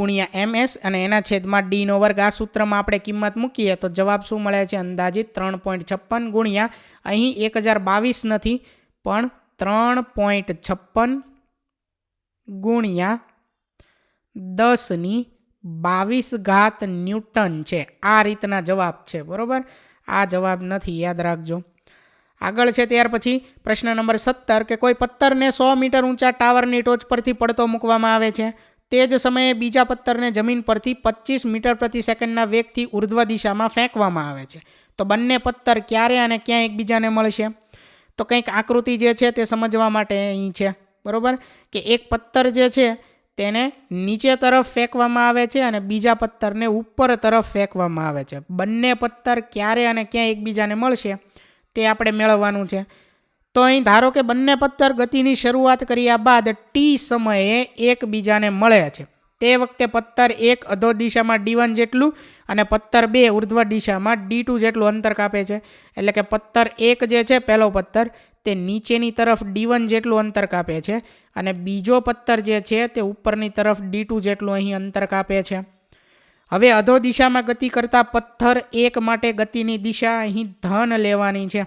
MS અને એના છેદમાં D નો વર્ગ. આ સૂત્રમાં આપણે કિંમત મૂકીએ તો જવાબ શું મળે છે અંદાજિત 3.56 ગુણ્યા અહીં 1022 નથી પણ 3.56 ગુણ્યા 10⁻22 ન્યૂટન છે. આ રીતના જવાબ છે, બરાબર. આ જવાબ નથી, યાદ રાખજો. આગળ છે ત્યાર પછી પ્રશ્ન નંબર 17 કે કોઈ પથ્થરને 100 મીટર ઊંચા ટાવરની ટોચ પરથી પડતો મૂકવામાં આવે છે. તે જ સમયે બીજા પથ્થરને જમીન પરથી 25 મીટર પ્રતિ સેકન્ડના વેગથી ઉર્ધ્વ દિશામાં ફેંકવામાં આવે છે. તો બંને પથ્થર ક્યારે અને ક્યાં એકબીજાને મળશે? તો કંઈક આકૃતિ જે છે તે સમજવા માટે અહીં છે, બરાબર. કે એક પથ્થર જે છે તેને નીચે તરફ ફેંકવામાં આવે છે અને બીજા પથ્થરને ઉપર તરફ ફેંકવામાં આવે છે. બંને પથ્થર ક્યારે અને ક્યાં એકબીજાને મળશે તે આપણે મેળવવાનું છે. તો અહીં ધારો કે બંને પથ્થર ગતિની શરૂઆત કર્યા બાદ ટી સમયે એકબીજાને મળે છે. તે વખતે પથ્થર 1 અધો દિશામાં D1 જેટલું અને પથ્થર 2 ઉર્ધ્વ દિશામાં D2 જેટલું અંતર કાપે છે. એટલે કે પથ્થર 1 જે છે પહેલો પથ્થર તે નીચેની તરફ D1 જેટલું અંતર કાપે છે અને બીજો પથ્થર જે છે તે ઉપરની તરફ D2 જેટલું અહીં અંતર કાપે છે. હવે અધો દિશામાં ગતિ કરતા પથ્થર 1 માટે ગતિની દિશા અહીં ધન લેવાની છે.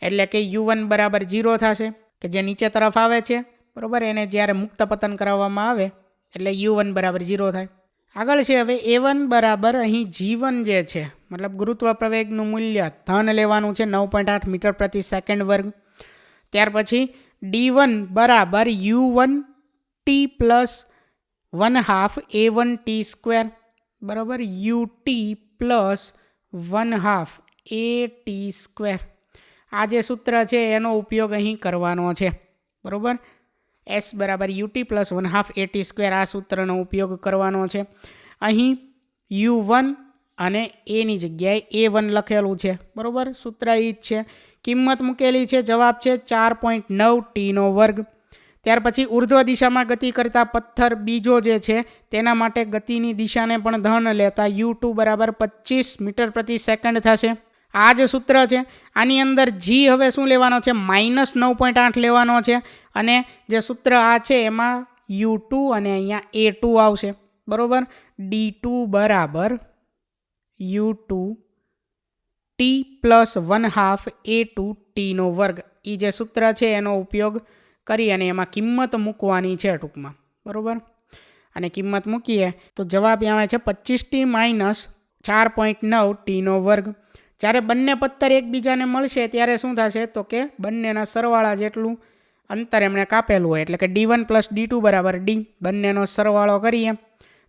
એટલે કે U1 બરાબર 0 થશે કે જે નીચે તરફ આવે છે, બરાબર. એને જ્યારે મુક્ત પતન કરાવવામાં આવે એટલે U1 બરાબર 0 થાય. આગળ છે હવે A1 બરાબર અહીં G1 જે છે મતલબ ગુરુત્વ પ્રવેગનું મૂલ્ય ધન લેવાનું છે 9.8 મીટર પ્રતિ સેકન્ડ વર્ગ. ત્યાર પછી D1 બરાબર U1t + 1/2 A1t², બરાબર, UT + 1/2 AT². આ જે સૂત્ર છે એનો ઉપયોગ અહીં કરવાનો છે, બરાબર. S બરાબર UT + 1/2 AT² આ સૂત્રનો ઉપયોગ કરવાનો છે. અહીં U1 અને એની જગ્યાએ A1 લખેલું છે, બરાબર. સૂત્ર એ જ છે. કિંમત મૂકેલી છે, જવાબ છે 4.9 T નો વર્ગ. ત્યાર પછી ઉર્ધ્વ દિશામાં ગતિ કરતા પથ્થર બીજો જે છે તેના માટે ગતિની દિશાને પણ ધન લેતા U2 બરાબર 25 મીટર પ્રતિ સેકન્ડ થશે. આ જ સૂત્ર છે. આની અંદર G હવે શું લેવાનો છે -9.8 લેવાનો છે અને જે સૂત્ર આ છે એમાં U2 અને અહીંયા A2 આવશે, બરાબર. D2 બરાબર U2 T + 1/2 A2 T નો વર્ગ. એ જે સૂત્ર છે એનો ઉપયોગ કરી અને એમાં કિંમત મૂકવાની છે ટૂંકમાં, બરાબર. અને કિંમત મૂકીએ તો જવાબ આવે છે 25T - 4.9 T નો વર્ગ. જ્યારે બંને પથ્થર એકબીજાને મળશે ત્યારે શું થશે તો કે બંનેના સરવાળા જેટલું અંતર એમણે કાપેલું હોય એટલે કે D1 + D2 બરાબર D. બંનેનો સરવાળો કરીએ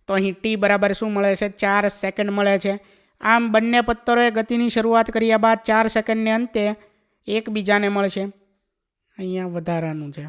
તો અહીં T બરાબર શું મળે છે 4 સેકન્ડ મળે છે. આમ બંને પથ્થરોએ ગતિની શરૂઆત કર્યા બાદ 4 સેકન્ડને અંતે એકબીજાને મળશે. અહીંયા વધારાનું છે.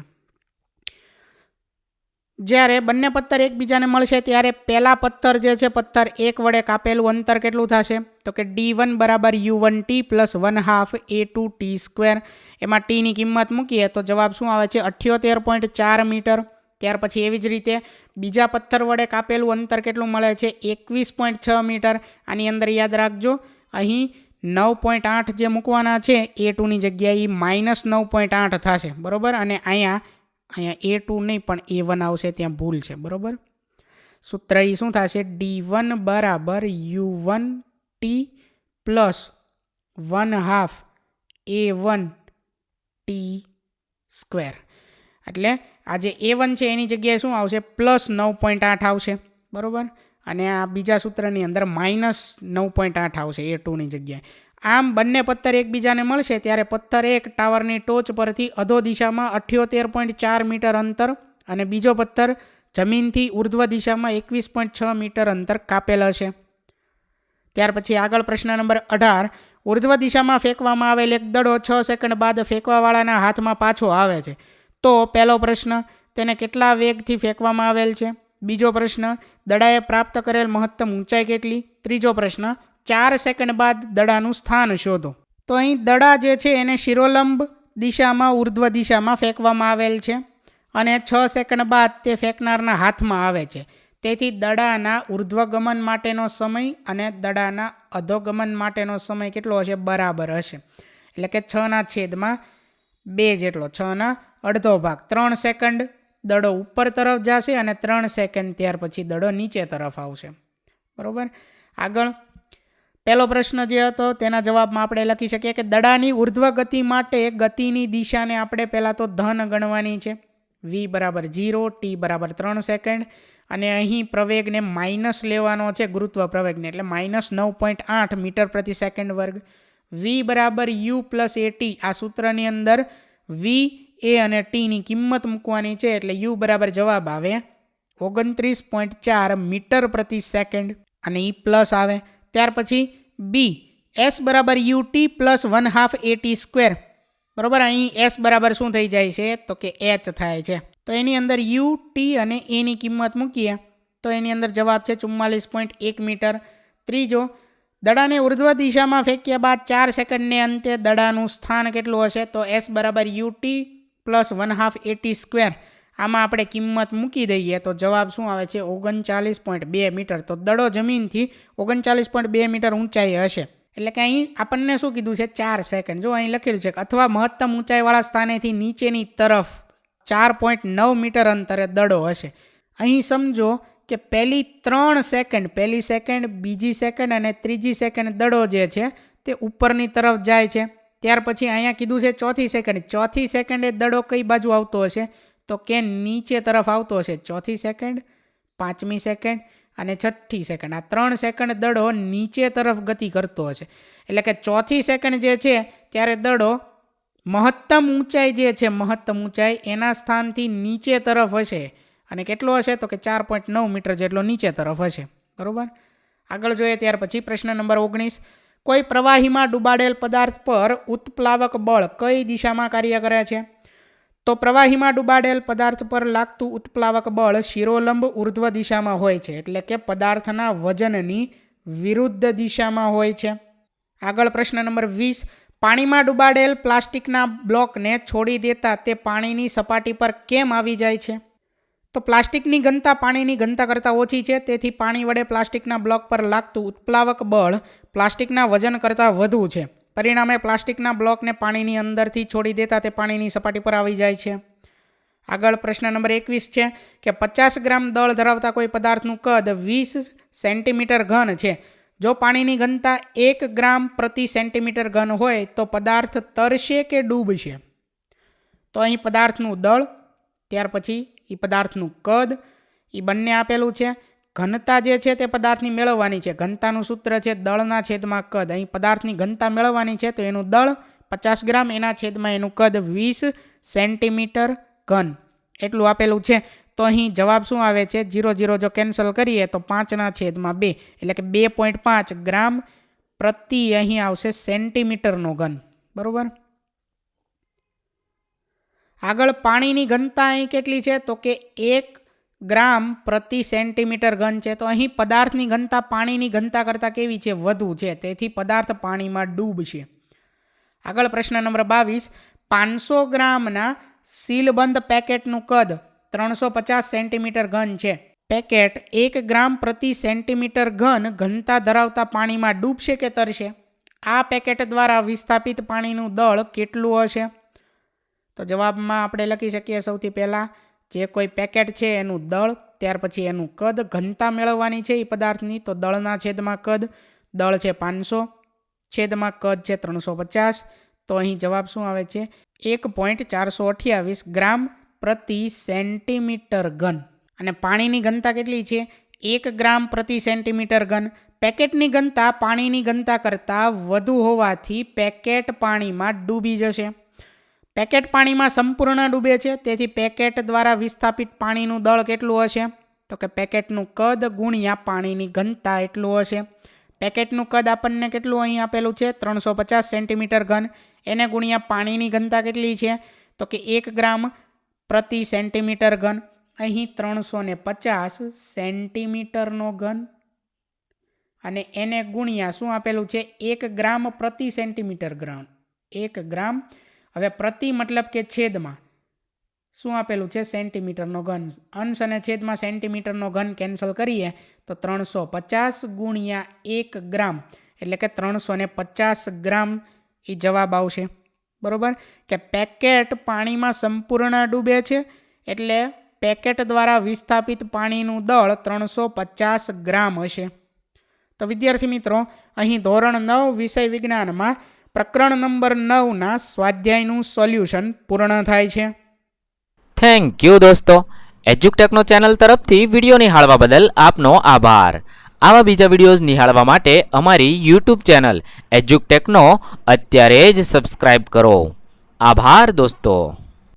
જ્યારે બંને પથ્થર એકબીજાને મળશે ત્યારે પહેલા પથ્થર જે છે પથ્થર 1 વડે કાપેલું અંતર કેટલું થશે તો કે D1 બરાબર U1t + 1/2 A2t². એમાં ટીની કિંમત મૂકીએ તો જવાબ શું આવે છે 78.4 મીટર. ત્યાર પછી એવી જ રીતે બીજા પથ્થર વડે કાપેલું અંતર કેટલું મળે છે 21.6 મીટર. આની અંદર યાદ રાખજો અહીં 9.8 જે મૂકવાના છે A2ની જગ્યાએ -9.8 થશે, બરાબર. અને અહીંયા A2 નહીં પણ A1 આવશે, ત્યાં ભૂલ છે, બરાબર. સૂત્ર એ શું થશે D1 બરાબર U1t + 1/2 A1t². એટલે આ જે A1 છે એની જગ્યાએ શું આવશે +9.8 આવશે, બરાબર. અને આ બીજા સૂત્રની અંદર -9.8 આવશે A2ની જગ્યાએ. આમ બંને પથ્થર એકબીજાને મળશે ત્યારે પથ્થર એક ટાવરની ટોચ પરથી અધો દિશામાં 78.4 મીટર અંતર અને બીજો પથ્થર જમીનથી ઉર્ધ્વ દિશામાં 21.6 મીટર અંતર કાપેલ હશે. ત્યાર પછી આગળ પ્રશ્ન નંબર 18. ઉર્ધ્વ દિશામાં ફેંકવામાં આવેલ એક દડો 6 સેકન્ડ બાદ ફેંકવાવાળાના હાથમાં પાછો આવે છે. તો પહેલો પ્રશ્ન, તેને કેટલા વેગથી ફેંકવામાં આવેલ છે? બીજો પ્રશ્ન, દડાએ પ્રાપ્ત કરેલ મહત્તમ ઊંચાઈ કેટલી? ત્રીજો પ્રશ્ન, 4 સેકન્ડ બાદ દડાનું સ્થાન શોધો. તો અહીં દડા જે છે એને શિરોલંબ દિશામાં ઉર્ધ્વ દિશામાં ફેંકવામાં આવેલ છે અને 6 સેકન્ડ બાદ તે ફેંકનારના હાથમાં આવે છે. તેથી દડાના ઉર્ધ્વગમન માટેનો સમય અને દડાના અધોગમન માટેનો સમય કેટલો હશે? બરાબર હશે. એટલે કે 6/2 જેટલો, 6 અડધો ભાગ. 3 સેકન્ડ દડો ઉપર તરફ જશે અને 3 સેકન્ડ ત્યાર પછી દડો નીચે તરફ આવશે. બરાબર. આગળ પહેલો પ્રશ્ન જે હતો તેના જવાબમાં આપણે લખી શકીએ કે દડાની ઉર્ધ્વ ગતિ માટે ગતિની દિશાને આપણે પહેલાં તો ધન ગણવાની છે. v = 0, t = 3 સેકન્ડ અને અહીં પ્રવેગને માઇનસ લેવાનો છે, ગુરુત્વ પ્રવેગને, એટલે -9.8 મીટર પ્રતિ સેકન્ડ વર્ગ. v = u + at. આ સૂત્રની અંદર v, a અને t ની કિંમત મૂકવાની છે એટલે u બરાબર જવાબ આવે 29.4 મીટર પ્રતિ સેકન્ડ અને એ પ્લસ આવે. ત્યાર પછી b, s = ut + 1/2 at². બરાબર. અહીં s બરાબર શું થઈ જાય છે? તો કે h થાય છે. તો એની અંદર u, t અને a ની કિંમત મૂકીએ તો એની અંદર જવાબ છે 44.1 મીટર. ત્રીજો, દડાને ઉર્ધ્વ દિશામાં ફેંક્યા બાદ 4 સેકન્ડને અંતે દડાનું સ્થાન કેટલું હશે? તો s = ut + 1/2 at². આમાં આપણે કિંમત મૂકી દઈએ તો જવાબ શું આવે છે? 39.2 મીટર. તો દડો જમીનથી 39.2 મીટર ઊંચાઈ હશે. એટલે કે અહીં આપણને શું કીધું છે? 4 સેકન્ડ. જો અહીં લખેલું છે કે અથવા મહત્તમ ઊંચાઈવાળા સ્થાનેથી નીચેની તરફ 4.9 મીટર અંતરે દડો હશે. અહીં સમજો કે પહેલી 3 સેકન્ડ, પહેલી સેકન્ડ, બીજી સેકન્ડ અને ત્રીજી સેકન્ડ દડો જે છે તે ઉપરની તરફ જાય છે. ત્યાર પછી અહીંયા કીધું છે ચોથી સેકન્ડ. ચોથી સેકન્ડે દડો કઈ બાજુ આવતો હશે? તો કે નીચે તરફ આવતો હશે. ચોથી સેકન્ડ, પાંચમી સેકન્ડ અને છઠ્ઠી સેકન્ડ. આ 3 સેકન્ડ દડો નીચે તરફ ગતિ કરતો હશે. એટલે કે ચોથી સેકન્ડ જે છે ત્યારે દડો મહત્તમ ઊંચાઈ જે છે, મહત્તમ ઊંચાઈ એના સ્થાનથી નીચે તરફ હશે. અને કેટલો હશે? તો કે 4.9 મીટર જેટલો નીચે તરફ હશે. બરાબર. આગળ જોઈએ ત્યાર પછી પ્રશ્ન નંબર 19. કોઈ પ્રવાહીમાં ડૂબાડેલ પદાર્થ પર ઉત્પ્લાવક બળ કઈ દિશામાં કાર્ય કરે છે? તો પ્રવાહીમાં ડૂબાડેલ પદાર્થ પર લાગતું ઉત્પ્લાવક બળ શિરોલંબ ઉર્ધ્વ દિશામાં હોય છે. એટલે કે પદાર્થના વજનની વિરુદ્ધ દિશામાં હોય છે. આગળ પ્રશ્ન નંબર 20. પાણીમાં ડૂબાડેલ પ્લાસ્ટિકના બ્લોકને છોડી દેતા તે પાણીની સપાટી પર કેમ આવી જાય છે? તો પ્લાસ્ટિકની ઘનતા પાણીની ઘનતા કરતાં ઓછી છે, તેથી પાણી વડે પ્લાસ્ટિકના બ્લોક પર લાગતું ઉત્પ્લાવક બળ પ્લાસ્ટિકના વજન કરતાં વધુ છે. પરિણામે પ્લાસ્ટિકના બ્લોકને પાણીની અંદરથી છોડી દેતા તે પાણીની સપાટી પર આવી જાય છે. આગળ પ્રશ્ન નંબર 21 છે કે 50 ગ્રામ દળ ધરાવતા કોઈ પદાર્થનું કદ 20 સેન્ટીમીટર ઘન છે. જો પાણીની ઘનતા 1 ગ્રામ પ્રતિ સેન્ટીમીટર ઘન હોય તો પદાર્થ તરશે કે ડૂબશે? તો અહીં પદાર્થનું દળ, ત્યાર પછી એ પદાર્થનું કદ, એ બંને આપેલું છે. ઘનતા જે છે તે પદાર્થની મેળવવાની છે. ઘનતાનું સૂત્ર છે દળના છેદમાં કદ. અહીં પદાર્થની ઘનતા મેળવવાની છે તો એનું દળ 50 ગ્રામ, એના છેદમાં એનું કદ 20 સેન્ટીમીટર ઘન એટલું આપેલું છે. તો અહીં જવાબ શું આવે છે? 0 જો કેન્સલ કરીએ તો 5/2 એટલે કે 2.5 ગ્રામ પ્રતિ અહીં આવશે સેન્ટીમીટરનો ઘન. બરાબર. આગળ પાણીની ઘનતા અહીં કેટલી છે? તો કે 1 ગ્રામ પ્રતિ સેન્ટીમીટર ઘન છે. તો અહીં પદાર્થની ઘનતા પાણીની ઘનતા કરતાં કેવી છે? વધુ છે. તેથી પદાર્થ પાણીમાં ડૂબશે. આગળ પ્રશ્ન નંબર 22. 500 ગ્રામના સીલબંધ પેકેટનું કદ 350 સેન્ટીમીટર ઘન છે. પેકેટ 1 ગ્રામ પ્રતિ સેન્ટીમીટર ઘન ઘનતા ધરાવતા પાણીમાં ડૂબશે કે તરશે? આ પેકેટ દ્વારા વિસ્થાપિત પાણીનું દળ કેટલું હશે? તો જવાબમાં આપણે લખી શકીએ સૌથી પહેલાં જે કોઈ પેકેટ છે એનું દળ, ત્યાર પછી એનું કદ. ઘનતા મેળવવાની છે એ પદાર્થની, તો દળના છેદમાં કદ. દળ છે 500, છેદમાં કદ છે 350. તો અહીં જવાબ શું આવે છે? 1.428 ગ્રામ પ્રતિ સેન્ટીમીટર ઘન. અને પાણીની ઘનતા કેટલી છે? 1 ગ્રામ પ્રતિ સેન્ટીમીટર ઘન. પેકેટની ઘનતા પાણીની ઘનતા કરતાં વધુ હોવાથી પેકેટ પાણીમાં ડૂબી જશે. પેકેટ પાણીમાં સંપૂર્ણ ડૂબે છે, તેથી પેકેટ દ્વારા વિસ્થાપિત પાણીનું દળ કેટલું હશે? તો કે પેકેટનું કદ ગુણ્યા પાણીની ઘનતા એટલું હશે. પેકેટનું કદ આપણને કેટલું અહીં આપેલું છે? 350 સેન્ટીમીટર ઘન. એને ગુણ્યા પાણીની ઘનતા કેટલી છે? તો કે 1 ગ્રામ પ્રતિ સેન્ટીમીટર ઘન. અહીં 350 સેન્ટીમીટરનો ઘન અને એને ગુણ્યા શું આપેલું છે? 1 ગ્રામ પ્રતિ સેન્ટીમીટર ઘન. 1 ગ્રામ. હવે પ્રતિ મતલબ કે છેદમાં શું આપેલું છે? સેન્ટીમીટરનો ઘન. અંશ અને છેદમાં સેન્ટીમીટરનો ઘન કેન્સલ કરીએ તો 350 ગુણ્યા 1 ગ્રામ એટલે કે 350 ગ્રામ એ જવાબ આવશે. બરાબર કે પેકેટ પાણીમાં સંપૂર્ણ ડૂબે છે એટલે પેકેટ દ્વારા વિસ્થાપિત પાણીનું દળ 350 ગ્રામ હશે. તો વિદ્યાર્થી મિત્રો, અહીં ધોરણ 9 વિષય વિજ્ઞાનમાં પ્રકરણ નંબર 9ના સ્વાધ્યાયનું સોલ્યુશન પૂર્ણ થાય છે. થેન્ક યુ દોસ્તો. એજ્યુકટેકનો ચેનલ તરફથી વિડીયો નિહાળવા બદલ આપનો આભાર. આવા બીજા વિડીયોઝ નિહાળવા માટે અમારી યુટ્યુબ ચેનલ એજ્યુકટેકનો અત્યારે જ સબસ્ક્રાઇબ કરો. આભાર દોસ્તો.